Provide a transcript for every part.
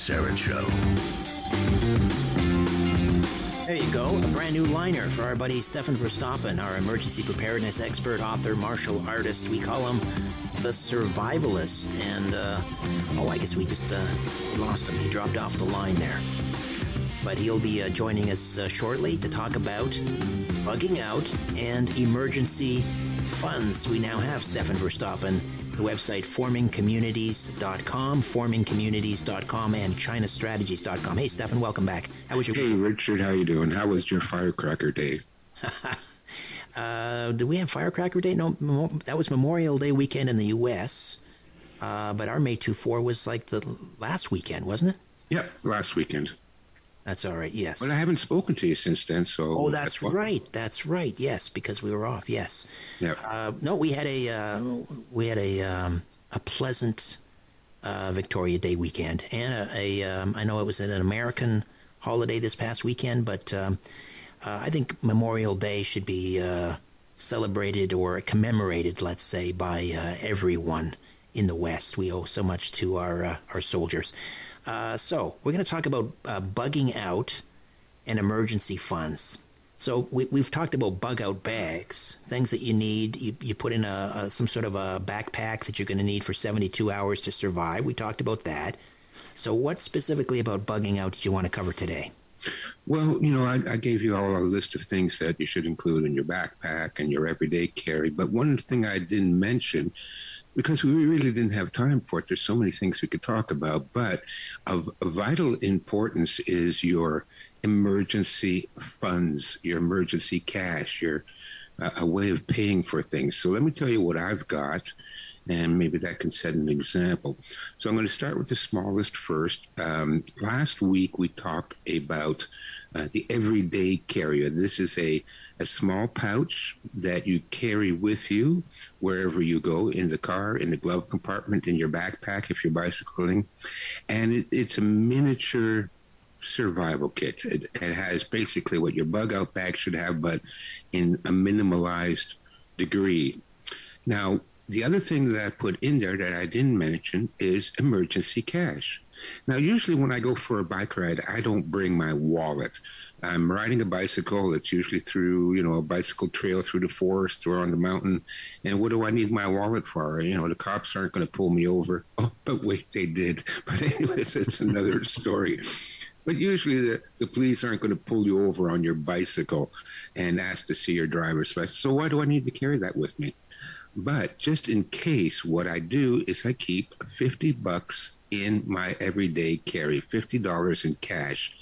Syrett Show. There you go, a brand new liner for our buddy Stefan Verstappen, our emergency preparedness expert, author, martial artist. We call him the survivalist. And, I guess we just lost him. He dropped off the line there. But he'll be joining us shortly to talk about bugging out and emergency funds. We now have Stefan Verstappen, the website formingcommunities.com, and chinastrategies.com. Hey, Stefan, welcome back. How was your Hey, Richard, how you doing? How was your Firecracker Day? Did we have Firecracker Day? No, that was Memorial Day weekend in the U.S., but our May 24 was like the last weekend, wasn't it? Yep, last weekend. That's all right, yes. But I haven't spoken to you since then, so... Oh, that's right, yes, because we were off, yes. Yep. No, we had a pleasant Victoria Day weekend, and I know it was an American holiday this past weekend, but I think Memorial Day should be celebrated or commemorated, let's say, by everyone in the West. We owe so much to our soldiers. So we're going to talk about bugging out and emergency funds. So we've talked about bug out bags, things that you need. You put in some sort of a backpack that you're going to need for 72 hours to survive. We talked about that. So what specifically about bugging out did you want to cover today? Well, I gave you all a list of things that you should include in your backpack and your everyday carry. But one thing I didn't mention, because we really didn't have time for it, there's so many things we could talk about, but of vital importance is your emergency funds, your emergency cash, a way of paying for things. So let me tell you what I've got, and maybe that can set an example. So I'm going to start with the smallest first. Last week we talked about the everyday carrier. This is a small pouch that you carry with you wherever you go, in the car, in the glove compartment, in your backpack if you're bicycling. And it's a miniature survival kit. It has basically what your bug out bag should have, but in a minimalized degree. Now, the other thing that I put in there that I didn't mention is emergency cash. Now, usually when I go for a bike ride, I don't bring my wallet. I'm riding a bicycle. It's usually through, a bicycle trail through the forest or on the mountain. And what do I need my wallet for? The cops aren't going to pull me over. Oh, but wait, they did. But anyways, it's another story. But usually the police aren't going to pull you over on your bicycle and ask to see your driver's license. So why do I need to carry that with me? But just in case, what I do is I keep $50 in my everyday carry, $50 in cash.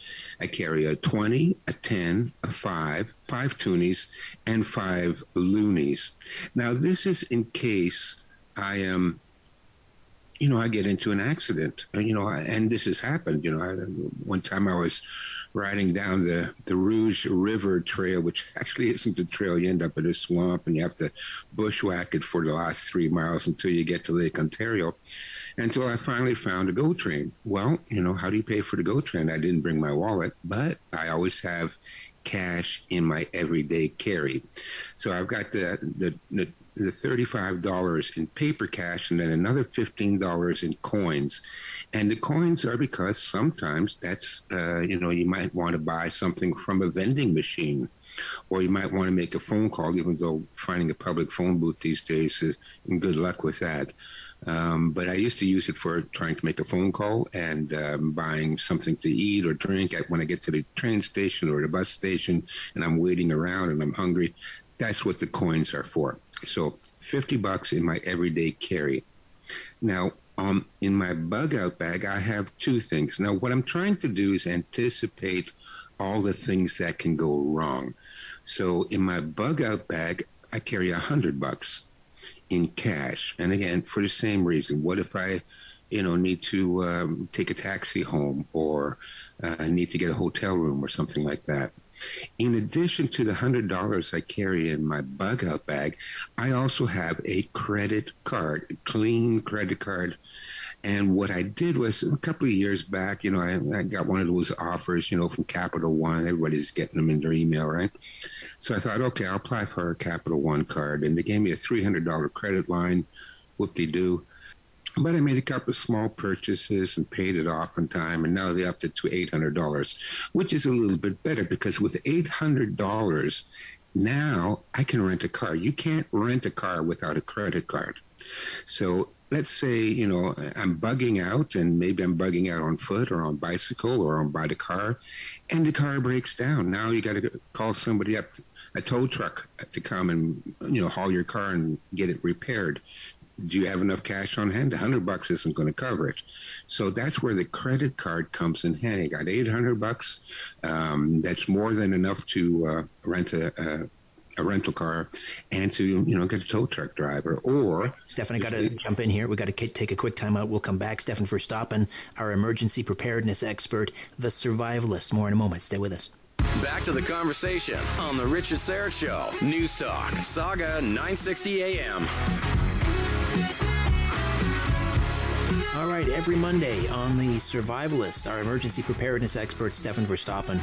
I carry a 20, a 10, a 5 toonies, and 5 loonies. Now, this is in case I am... I get into an accident, and this has happened. One time I was riding down the Rouge River Trail, which actually isn't a trail. You end up in a swamp, and you have to bushwhack it for the last 3 miles until you get to Lake Ontario, until I finally found a GO train. Well, how do you pay for the GO train? I didn't bring my wallet, but I always have cash in my everyday carry. So I've got the $35 in paper cash and then another $15 in coins. And the coins are because sometimes that's, you might want to buy something from a vending machine, or you might want to make a phone call, even though finding a public phone booth these days is good luck with that. But I used to use it for trying to make a phone call and buying something to eat or drink when I get to the train station or the bus station and I'm waiting around and I'm hungry. That's what the coins are for. So $50 in my everyday carry. Now, in my bug out bag, I have 2 things. Now, what I'm trying to do is anticipate all the things that can go wrong. So in my bug out bag, I carry $100 in cash. And again, for the same reason. What if I, need to take a taxi home, or I need to get a hotel room or something like that? In addition to the $100 I carry in my bug out bag, I also have a credit card, a clean credit card. And what I did was, a couple of years back, I got one of those offers, from Capital One. Everybody's getting them in their email, right? So I thought, okay, I'll apply for a Capital One card. And they gave me a $300 credit line, whoop-de-doo. But I made a couple of small purchases and paid it off in time, and now they're up to $800, which is a little bit better because with $800, now I can rent a car. You can't rent a car without a credit card. So let's say, I'm bugging out, and maybe I'm bugging out on foot or on bicycle or on by the car, and the car breaks down. Now you got to call somebody up, a tow truck, to come and, haul your car and get it repaired. Do you have enough cash on hand? $100 isn't going to cover it. So that's where the credit card comes in handy. Got $800. That's more than enough to rent a rental car and to get a tow truck driver. Or Stefan, I got to jump in here. We got to take a quick time out. We'll come back. Stefan Verstappen, our emergency preparedness expert, the survivalist. More in a moment. Stay with us. Back to the conversation on the Richard Syrett Show. News Talk, Saga 960 AM. All right, every Monday on The Survivalist, our emergency preparedness expert, Stefan Verstappen,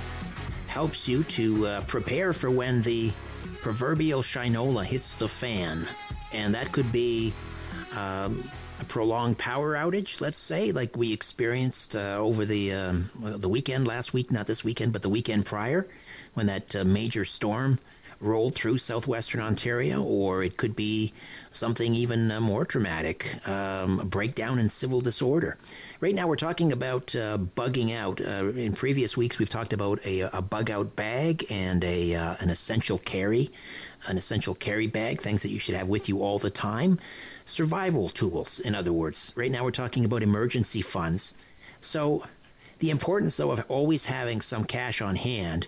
helps you to prepare for when the proverbial shinola hits the fan. And that could be a prolonged power outage, let's say, like we experienced over the weekend last week, not this weekend, but the weekend prior, when that major storm rolled through southwestern Ontario. Or it could be something even more dramatic, a breakdown in civil disorder. Right now we're talking about bugging out. In previous weeks we've talked about a bug out bag and an essential carry bag, things that you should have with you all the time. Survival tools, in other words. Right now we're talking about emergency funds. So the importance, though, of always having some cash on hand.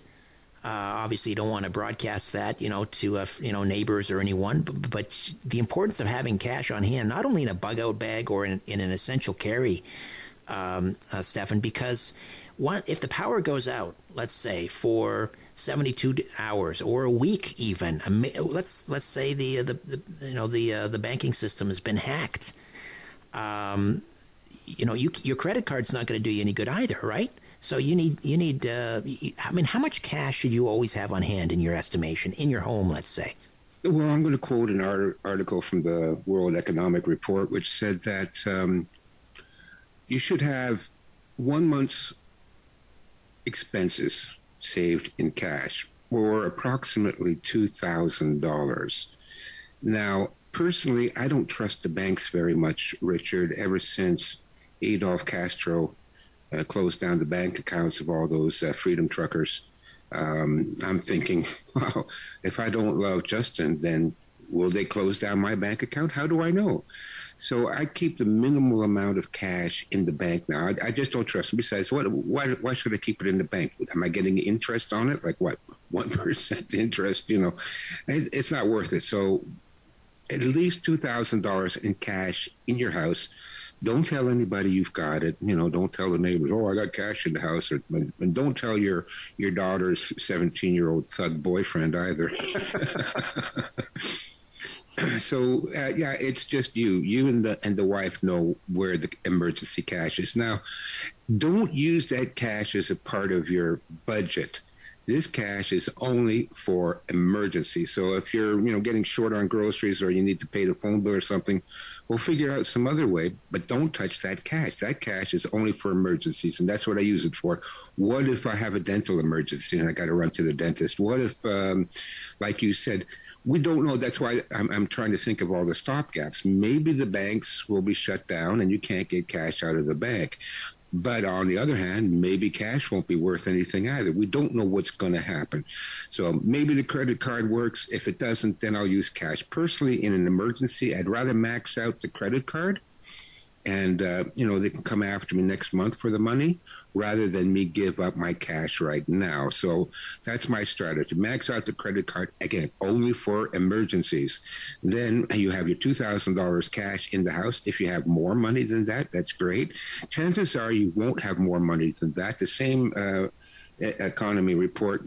Obviously, you don't want to broadcast that, to neighbors or anyone. But the importance of having cash on hand, not only in a bug-out bag or in an essential carry, Stefan, because if the power goes out, let's say for 72 hours or a week, even, let's say the banking system has been hacked. Your credit card's not going to do you any good either, right? So you need. How much cash should you always have on hand in your estimation in your home? Let's say. Well, I'm going to quote an article from the World Economic Report, which said that you should have 1 month's expenses saved in cash, or approximately $2,000. Now, personally, I don't trust the banks very much, Richard. Ever since Adolf Castro closed down the bank accounts of all those freedom truckers, I'm thinking, wow, if I don't love Justin, then will they close down my bank account? How do I know? So I keep the minimal amount of cash in the bank now. I just don't trust it. Besides, why should I keep it in the bank? Am I getting interest on it? Like what? 1% interest? It's not worth it. So at least $2,000 in cash in your house. Don't tell anybody you've got it. Don't tell the neighbors, oh, I got cash in the house. And don't tell your daughter's 17-year-old thug boyfriend either. So, it's just you. You and the wife know where the emergency cash is. Now, don't use that cash as a part of your budget. This cash is only for emergencies. So if you're, getting short on groceries or you need to pay the phone bill or something, we'll figure out some other way, but don't touch that cash. That cash is only for emergencies, and that's what I use it for. What if I have a dental emergency and I got to run to the dentist? What if, like you said, we don't know. That's why I'm trying to think of all the stopgaps. Maybe the banks will be shut down and you can't get cash out of the bank. But on the other hand, maybe cash won't be worth anything either. We don't know what's going to happen. So maybe the credit card works. If it doesn't, then I'll use cash. Personally, in an emergency, I'd rather max out the credit card and, they can come after me next month for the money rather than me give up my cash right now. So that's my strategy. Max out the credit card, again, only for emergencies. Then you have your $2,000 cash in the house. If you have more money than that, that's great. Chances are you won't have more money than that. The same economy report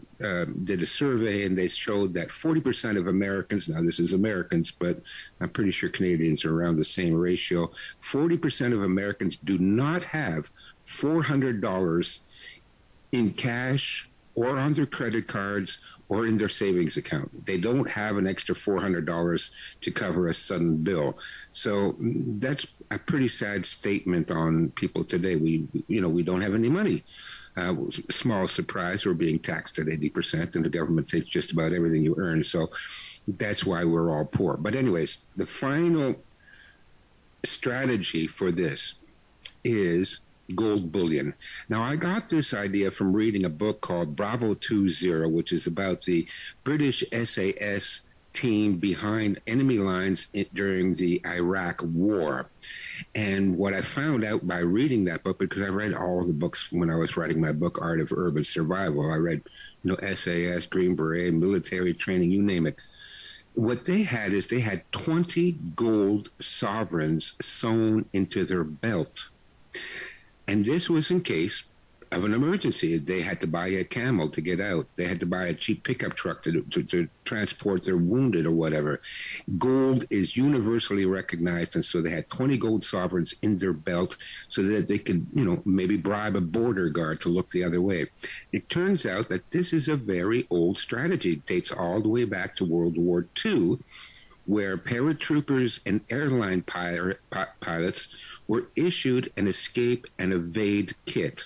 did a survey, and they showed that 40% of Americans, now this is Americans, but I'm pretty sure Canadians are around the same ratio, 40% of Americans do not have $400 in cash or on their credit cards or in their savings account. They don't have an extra $400 to cover a sudden bill. So a pretty sad statement on people today. We don't have any money. Small surprise, we're being taxed at 80%, and the government takes just about everything you earn. So that's why we're all poor. But anyways, the final strategy for this is gold bullion. Now, I got this idea from reading a book called Bravo 20, which is about the British SAS team behind enemy lines during the Iraq War. And what I found out by reading that book, because I read all the books when I was writing my book, Art of Urban Survival. I read, SAS, Green Beret, military training, you name it. What they had is they had 20 gold sovereigns sewn into their belt. And this was in case of an emergency. They had to buy a camel to get out. They had to buy a cheap pickup truck to transport their wounded or whatever. Gold is universally recognized, and so they had 20 gold sovereigns in their belt so that they could, maybe bribe a border guard to look the other way. It turns out that this is a very old strategy. It dates all the way back to World War II, where paratroopers and airline pilots were issued an escape and evade kit.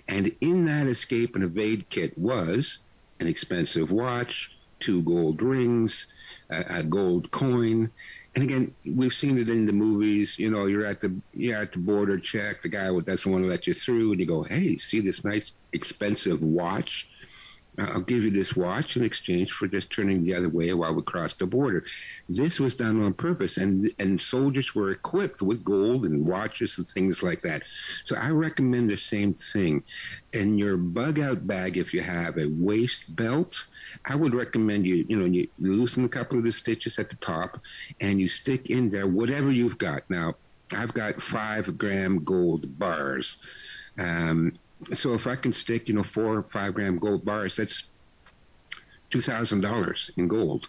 And in that escape and evade kit was an expensive watch, 2 gold rings, a gold coin. And again, we've seen it in the movies. You're at the border check, the guy doesn't want to let you through, and you go, hey, see this nice expensive watch? I'll give you this watch in exchange for just turning the other way while we cross the border. This was done on purpose, and soldiers were equipped with gold and watches and things like that. So I recommend the same thing. In your bug-out bag, if you have a waist belt, I would recommend you loosen a couple of the stitches at the top, and you stick in there whatever you've got. Now, I've got 5-gram gold bars. So if I can stick, 4 or 5 gram gold bars, that's $2,000 in gold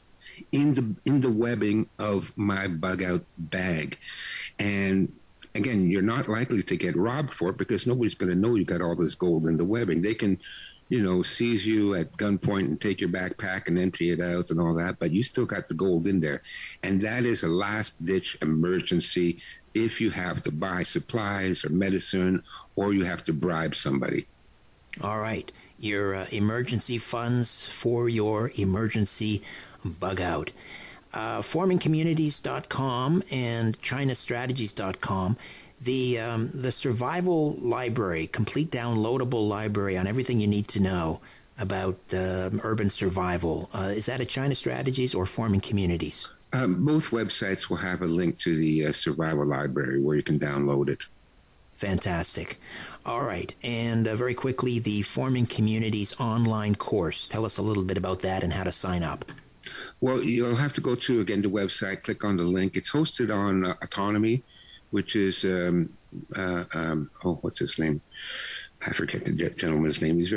in the webbing of my bug out bag. And again, you're not likely to get robbed for it because nobody's going to know you got all this gold in the webbing. They can, seize you at gunpoint and take your backpack and empty it out and all that, but you still got the gold in there. And that is a last-ditch emergency if you have to buy supplies or medicine or you have to bribe somebody. All right. Your emergency funds for your emergency bug out. Formingcommunities.com and chinastrategies.com. The survival library, complete downloadable library on everything you need to know about urban survival. Is that at China Strategies or Forming Communities? Both websites will have a link to the survival library where you can download it. Fantastic. All right. And very quickly, the Forming Communities online course. Tell us a little bit about that and how to sign up. Well, you'll have to go to, again, the website, click on the link. It's hosted on Autonomy, which is, what's his name? I forget the gentleman's name. He's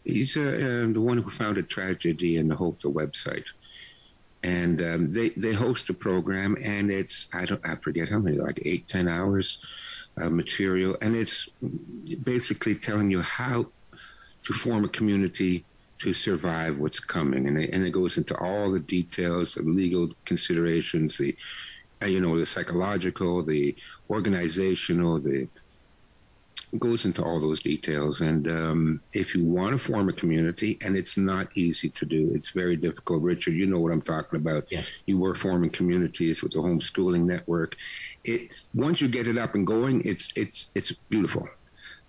he's the one who founded Tragedy and the Hope, the website. And they host a program, and it's, I forget how many, like 8-10 hours material. And it's basically telling you how to form a community to survive what's coming. And it goes into all the details, the legal considerations, the psychological, the organizational, it goes into all those details. And if you want to form a community, and it's not easy to do, it's very difficult. Richard, you know what I'm talking about. Yes. You were forming communities with the homeschooling network. Once you get it up and going, it's beautiful.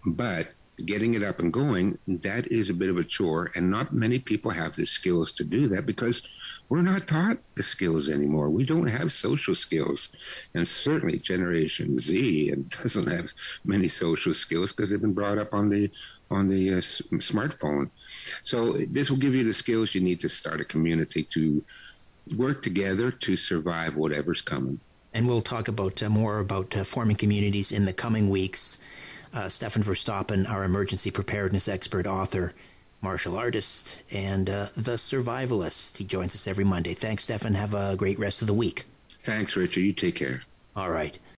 But getting it up and going, that is a bit of a chore, and not many people have the skills to do that because we're not taught the skills anymore. We don't have social skills, and certainly Generation Z doesn't have many social skills because they've been brought up on the smartphone. So this will give you the skills you need to start a community to work together to survive whatever's coming. And we'll talk about more about forming communities in the coming weeks. Stefan Verstappen, our emergency preparedness expert, author, martial artist, and the survivalist. He joins us every Monday. Thanks, Stefan. Have a great rest of the week. Thanks, Richard. You take care. All right.